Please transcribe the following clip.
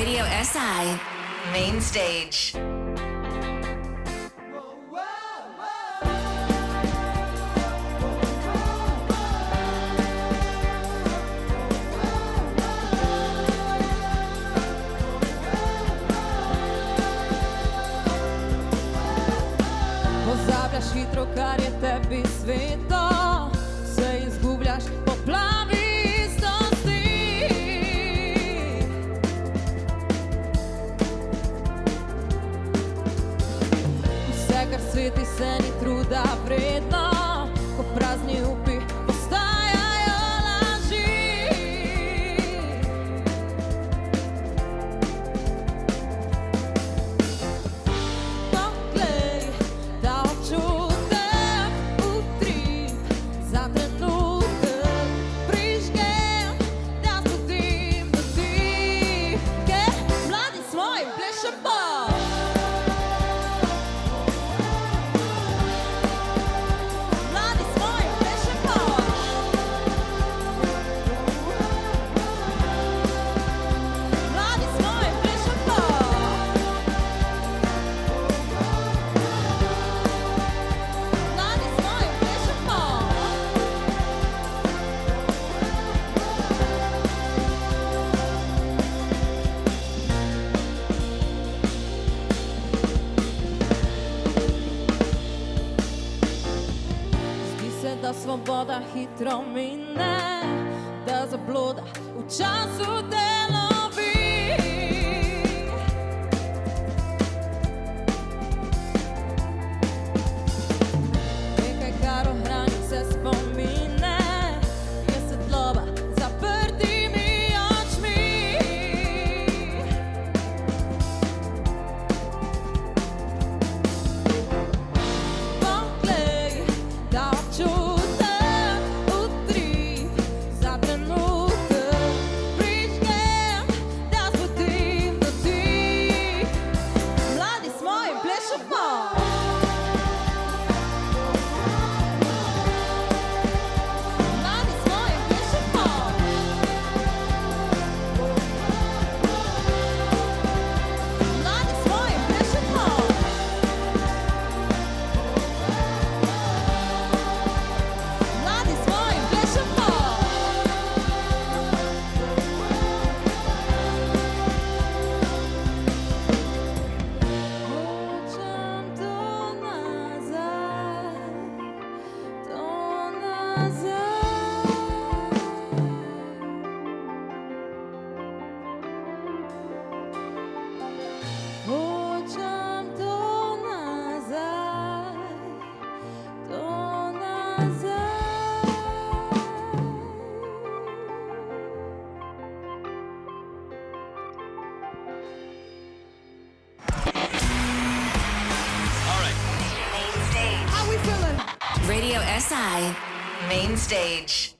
Radio SI Main Stage. Pozabljaš hitro, kar je tebi sveto, se izgubljaš po plavi istosti. Vse, kar sveti, se ni truda vredno, ko prazni upi postajajo laži. Poglej, da občutek utrip, za trenutek prižgem, da zbudim dotike. Mladi smo in plešemo. Mladi smo in plešemo. Mladi smo in plešemo. Mladi smo in plešemo. Zdi se, da svoboda hitro mine, da zabloda v času delovi. Nekaj, kar ohrani vse spomine, je svetloba z zaprtimi očmi. Poglej, da občutek utrip, za trenutek prižgem, da zbudim dotik. Mladi smo in plešemo. Mladi smo in plešemo. Mladi smo in plešemo. Mladi smo in plešemo. Hočem to nazaj, to nazaj. Hočem to nazaj, to nazaj. Main Stage. How we feeling? Radio SI Main Stage.